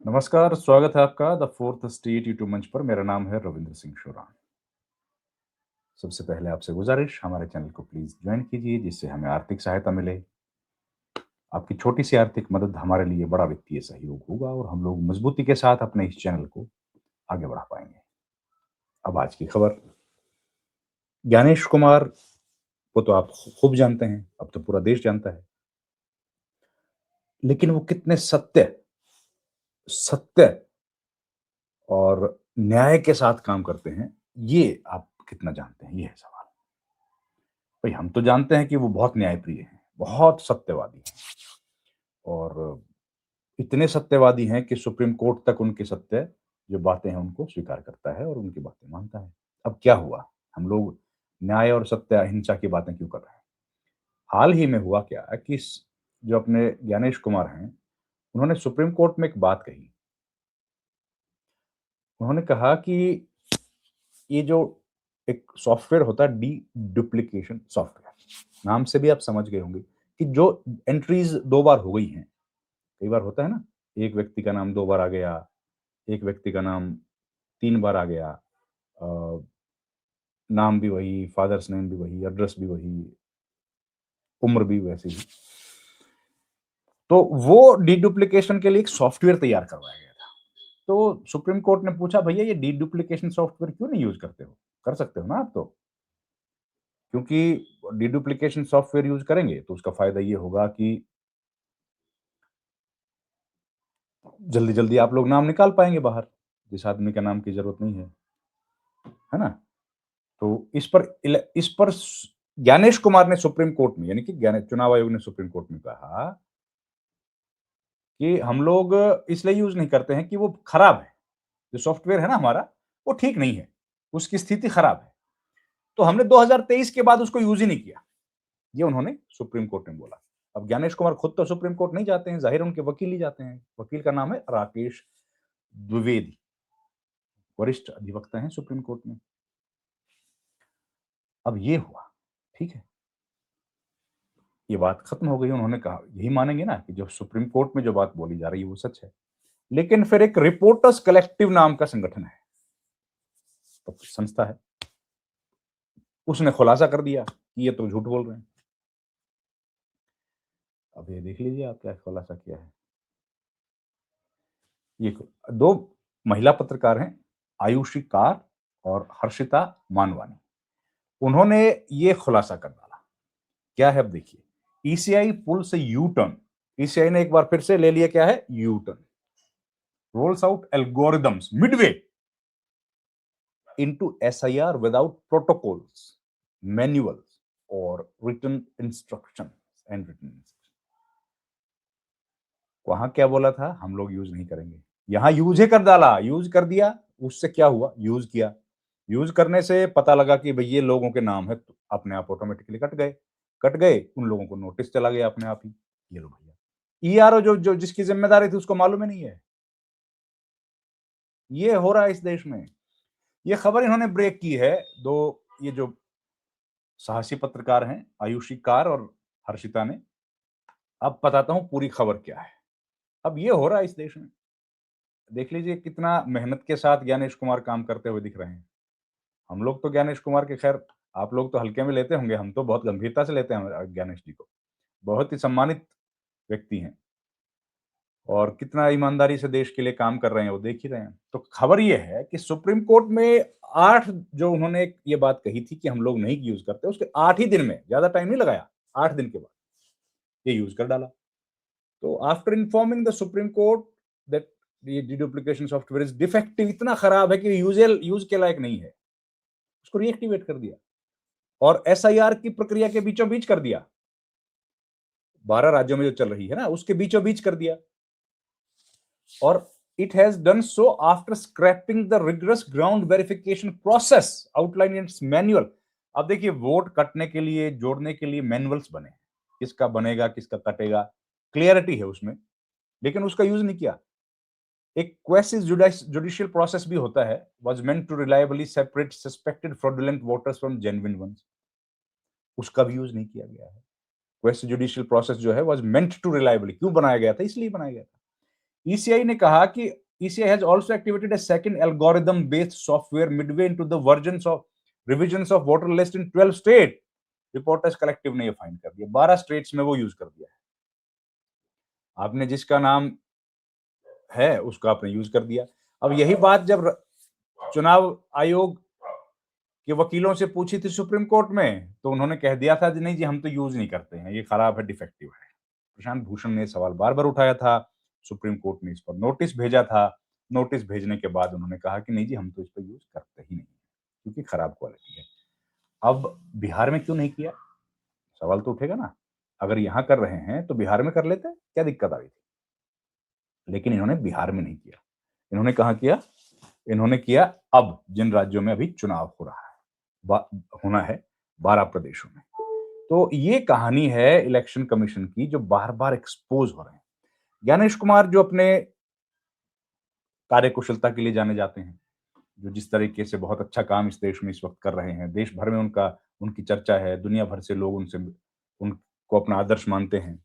नमस्कार, स्वागत है आपका द फोर्थ स्टेट यूट्यूब मंच पर। मेरा नाम है रविंद्र सिंह शोरान। सबसे पहले आपसे गुजारिश, हमारे चैनल को प्लीज़ जॉइन कीजिए जिससे हमें आर्थिक सहायता मिले। आपकी छोटी-सी आर्थिक मदद हमारे लिए बड़ा वित्तीय सहयोग होगा और हम लोग मज़बूती के साथ अपने इस चैनल को आगे बढ़ा पाएँगे। अब आज की खबर, ज्ञानेश कुमार को तो आप खूब जानते हैं, अब तो पूरा देश जानता है। लेकिन वो कितने सत्य और न्याय के साथ काम करते हैं, ये आप कितना जानते हैं? ये है सवाल। भई हम तो जानते हैं कि वो बहुत न्यायप्रिय हैं, बहुत सत्यवादी हैं और इतने सत्यवादी हैं कि सुप्रीम कोर्ट तक उनकी सत्य जो बातें हैं उनको स्वीकार करता है और उनकी बातें मानता है। अब क्या हुआ? हम लोग न्याय और सत्य अहिंसा की बातें क्यों कर रहे हैं? हाल ही में हुआ क्या कि जो अपने ज्ञानेश कुमार हैं, उन्होंने सुप्रीम कोर्ट में एक बात कही। उन्होंने कहा कि ये जो एक सॉफ्टवेयर होता है डुप्लीकेशन सॉफ्टवेयर, नाम से भी आप समझ गए होंगे कि जो एंट्रीज़ 2 बार हो गई हैं, कई बार होता है ना, एक व्यक्ति का नाम 2 बार आ गया, एक व्यक्ति का नाम 3 बार आ गया, अ, नाम भी वही, फादर्स नेम भी वही, एड्रेस भी वही, उम्र भी वैसी ही। तो वो डीडुप्लीकेशन के लिए एक सॉफ्टवेयर तैयार करवाया गया था। तो सुप्रीम कोर्ट ने पूछा, भैया ये डीडुप्लीकेशन सॉफ्टवेयर क्यों नहीं यूज़ करते हो? कर सकते हो ना आप तो। क्योंकि डीडुप्लीकेशन सॉफ्टवेयर यूज़ करेंगे तो उसका फ़ायदा ये होगा कि जल्दी-जल्दी आप लोग नाम निकाल पाएँगे बाहर, जिस आदमी का नाम की ज़रूरत नहीं है ना? तो इस पर ज्ञानेश कुमार ने सुप्रीम कोर्ट में, यानी कि ज्ञान चुनाव आयोग ने सुप्रीम कोर्ट में कहा कि हम लोग इसलिए यूज़ नहीं करते हैं कि वो खराब है। जो सॉफ्टवेयर है ना हमारा, वो ठीक नहीं है, उसकी स्थिति खराब है। तो हमने 2023 के बाद उसको यूज़ ही नहीं किया। ये उन्होंने सुप्रीम कोर्ट में बोला। अब ज्ञानेश कुमार खुद तो सुप्रीम कोर्ट नहीं जाते हैं, ज़ाहिर है उनके वकील ही जाते हैं। वकील का नाम है राकेश द्विवेदी, वरिष्ठ अधिवक्ता हैं सुप्रीम कोर्ट में। अब ये हुआ, ठीक है? ये बात खत्म हो गई। उन्होंने कहा, यही मानेंगे ना कि जो सुप्रीम कोर्ट में जो बात बोली जा रही है वो सच है। लेकिन फिर एक रिपोर्टर्स कलेक्टिव नाम का संगठन है, तो संस्था है, उसने खुलासा कर दिया कि ये तो झूठ बोल रहे हैं। अब ये देख लीजिए आप क्या खुलासा किया है। ये 2 महिला पत्रकार हैं, आयुषी कार और हर्षिता मानवानी। उन्होंने ये खुलासा कर डाला। क्या है अब देखिए, ईसीआई पुल से यू टर्न, ईसीआई ने एक बार फिर से ले लिया, क्या है, U turn, roles out algorithms Midway into SIR without protocols, manuals or written instructions and written instructions. वहां क्या बोला था, हम लोग यूज नहीं करेंगे, यहां यूज ही कर डाला, यूज कर दिया। उससे क्या हुआ, यूज किया, यूज करने से पता लगा कि भई ये लोगों के नाम है, तो अपने आप ऑटोमेटिकली कट गए, उन लोगों को नोटिस चला गया अपने आप ही। ये लो भैया, ईआरओ जो जो जिसकी जिम्मेदारी थी उसको मालूम ही नहीं है। ये हो रहा है इस देश में। ये खबर इन्होंने ब्रेक की है। दो ये जो साहसी पत्रकार हैं, आयुषी कार और हर्षिता ने। अब बताता हूँ पूरी खबर क्या है। अब ये हो रहा है इस देश में। देख लीजिए कितना मेहनत के साथ ज्ञानेश कुमार काम करते हुए दिख रहे हैं। हम लोग तो ज्ञानेश कुमार के, खैर आप लोग तो हल्के में लेते होंगे, हम तो बहुत गंभीरता से लेते हैं ज्ञानेश जी को। बहुत ही सम्मानित व्यक्ति हैं और कितना ईमानदारी से देश के लिए काम कर रहे हैं, वो देख ही रहे हैं। तो खबर ये है कि सुप्रीम कोर्ट में 8, जो उन्होंने ये बात कही थी कि हम लोग नहीं यूज करते, उसके 8 ही दिन में, ज्यादा टाइम नहीं लगाया, 8 दिन के बाद ये यूज कर डाला। तो after informing the supreme court that ये डुप्लीकेशन सॉफ्टवेयर इज डिफेक्टिव, इतना खराब है कि यूज के लायक नहीं है, उसको रीएक्टिवेट कर दिया और एसआईआर की प्रक्रिया के बीचों बीच कर दिया। 12 राज्यों में जो चल रही है ना, उसके बीचों बीच कर दिया। और it has done so after scrapping the rigorous ground verification process outline in its manual. अब देखिए, वोट कटने के लिए, जोड़ने के लिए मैनुअल्स बने, किसका बनेगा किसका कटेगा, क्लियरिटी है उसमें, लेकिन उसका यूज नहीं किया। एक क्वेसी जुडिशियल प्रोसेस भी होता है, was meant to reliably separate suspected fraudulent voters from genuine ones, उसका भी यूज नहीं किया गया है। क्वेसी जुडिशियल प्रोसेस जो है वाज मेंट टू रिलायबली, क्यों बनाया गया था, इसलिए बनाया गया था ईसीआई ने कहा कि ECI has also activated a second algorithm-based software midway into the revisions of voter list in 12 states. Reporters collective ने ये फाइंड कर दिया, 12 स्टेट्स में वो यूज कर दिया है। आपने जिसका नाम है उसका आपने यूज कर दिया। अब यही बात जब चुनाव आयोग के वकीलों से पूछी थी सुप्रीम कोर्ट में, तो उन्होंने कह दिया था कि नहीं जी हम तो यूज नहीं करते हैं, ये खराब है, डिफेक्टिव है। प्रशांत भूषण ने सवाल बार बार उठाया था, सुप्रीम कोर्ट ने इस पर नोटिस भेजा था। नोटिस भेजने के बाद उन्होंने कहा कि नहीं जी हम तो इस पर यूज करते ही नहीं क्योंकि खराब क्वालिटी है। अब बिहार में क्यों नहीं किया, सवाल तो उठेगा ना। अगर यहां कर रहे हैं तो बिहार में कर लेते, क्या दिक्कत आ रही थी। लेकिन इन्होंने बिहार में नहीं किया। इन्होंने कहा किया, इन्होंने किया अब जिन राज्यों में अभी चुनाव हो रहा है, होना है 12 प्रदेशों में। तो ये कहानी है इलेक्शन कमीशन की जो बार बार एक्सपोज हो रहे हैं। ज्ञानेश कुमार जो अपने कार्यकुशलता के लिए जाने जाते हैं, जो जिस तरीके से बहुत अच्छा काम इस देश में इस वक्त कर रहे हैं, देश भर में उनकी चर्चा है, दुनिया भर से लोग उनको अपना आदर्श मानते हैं।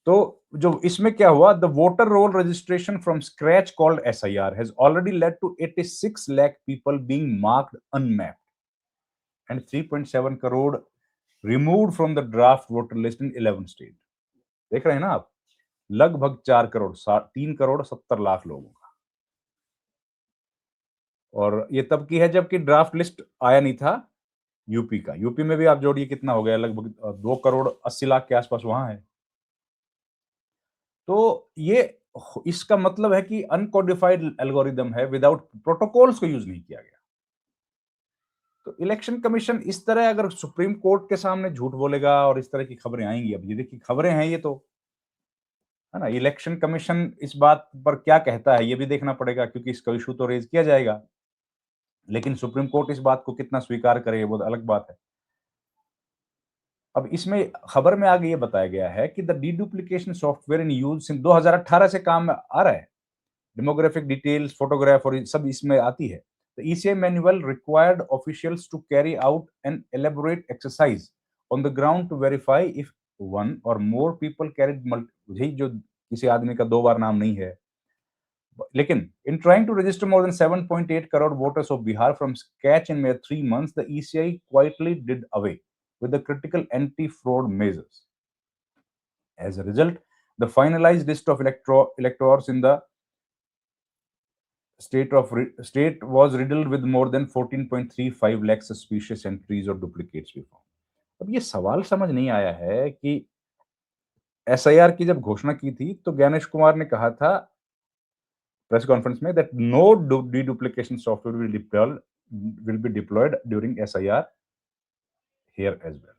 तो जो इसमें क्या हुआ, the voter roll registration from scratch called SIR has already led to 86 lakh people being marked unmapped and 3.7 crore removed from the draft voter list in 11 state. देख रहे हैं ना आप, लगभग 4 करोड़ 3 करोड़ 70 लाख लोगों का। और ये तब की है जबकि ड्राफ्ट लिस्ट आया नहीं था यूपी का। यूपी में भी आप जोड़िए कितना हो गया, लगभग 2 करोड़ 80 लाख के आसपास वहां है। तो ये इसका मतलब है कि अनकोडिफाइड एल्गोरिदम है, विदाउट प्रोटोकॉल्स को यूज नहीं किया गया। तो इलेक्शन कमीशन इस तरह अगर सुप्रीम कोर्ट के सामने झूठ बोलेगा और इस तरह की खबरें आएंगी, अब ये देखिए खबरें हैं ये तो, है ना। इलेक्शन कमीशन इस बात पर क्या कहता है ये भी देखना पड़ेगा, क्योंकि इसका इशू तो रेज किया जाएगा। लेकिन सुप्रीम कोर्ट इस बात को कितना स्वीकार करे वो अलग बात है। अब इसमें खबर में आगे ये बताया गया है कि the deduplication software in use since 2018 से काम में आ रहा है। डेमोग्राफिक डिटेल्स, फोटोग्राफ और सब इसमें आती है। The ECI manual required officials to carry out an elaborate exercise on the ground to verify if one or more people carried यही जो किसी आदमी का 2 बार नाम नहीं है। लेकिन in trying to register more than 7.8 crore voters of Bihar from scratch in mere 3 months, the ECI quietly did away with the critical anti-fraud measures. As a result, the finalized list of electors in the state was riddled with more than 14.35 lakh suspicious entries or duplicates we found. अब ये सवाल समझ नहीं आया है कि SIR की जब घोषणा की थी तो ज्ञानेश कुमार ने कहा था प्रेस कॉन्फ्रेंस में that no deduplication software will be deployed during SIR here as well.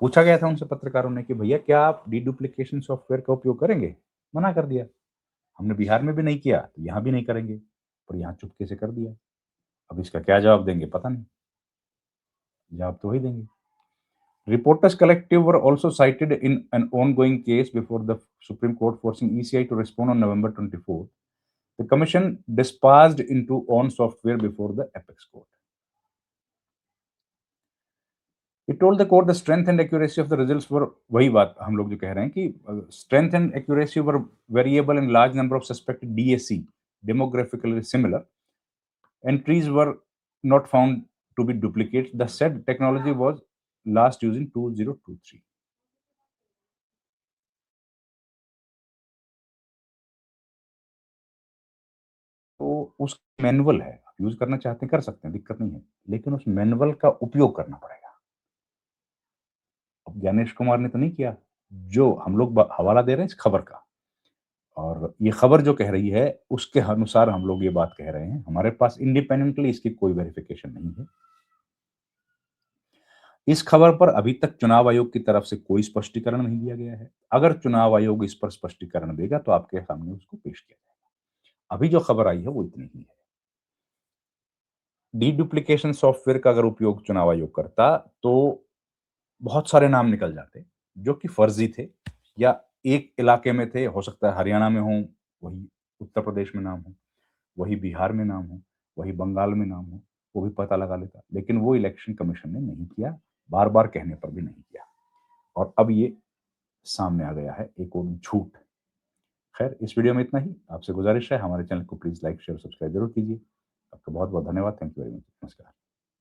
पूछा गया था उनसे पत्रकारों ने कि भैया क्या आप डीडुप्लीकेशन सॉफ्टवेयर का उपयोग करेंगे, मना कर दिया। हमने बिहार में भी नहीं किया तो यहां भी नहीं करेंगे, पर यहां चुपके से कर दिया। अब इसका क्या जवाब देंगे पता नहीं, जवाब तो वही देंगे। Reporters Collective were also cited in an ongoing case before the Supreme Court, forcing ECI to respond on November 24th. The commission dispatched into own software before the apex court. It told the court the strength and accuracy of the results were वही बात हम लोग जो कह रहे हैं कि strength and accuracy were variable and large number of suspected DAC demographically similar. Entries were not found to be duplicates. The said technology was last used in 2023. तो उस मैनुअल है, आप यूज करना चाहते हैं कर सकते हैं, दिक्कत नहीं है, लेकिन उस मैनुअल का उपयोग करना पड़ेगा। अब ज्ञानेश कुमार ने तो नहीं किया, जो हम लोग हवाला दे रहे हैं इस खबर का, और ये खबर जो कह रही है उसके अनुसार हम लोग ये बात कह रहे हैं। हमारे पास इंडिपेंडेंटली इसकी कोई वेरिफिकेशन नहीं है। इस खबर पर अभी तक चुनाव आयोग की तरफ से कोई स्पष्टीकरण नहीं दिया गया है। अगर चुनाव आयोग इस पर स्पष्टीकरण देगा तो आपके सामने उसको पेश किया जाएगा। अभी जो खबर आई है वो इतनी ही है। डीडुप्लीकेशन सॉफ्टवेयर का अगर उपयोग चुनाव आयोग करता तो बहुत सारे नाम निकल जाते जो कि फर्जी थे या एक इलाके में थे, हो सकता है हरियाणा में हो, वही उत्तर प्रदेश में नाम हो, वही बिहार में नाम हो, वही बंगाल में नाम हो, वो भी पता लगा लेता। लेकिन वो इलेक्शन कमीशन ने नहीं किया, बार बार कहने पर भी नहीं किया। और अब ये सामने आ गया है एक और झूठ खैर, इस वीडियो में इतना ही। आपसे गुजारिश है हमारे चैनल को प्लीज लाइक, शेयर, सब्सक्राइब जरूर कीजिए। आपका बहुत बहुत धन्यवाद। Thank you very much. नमस्कार।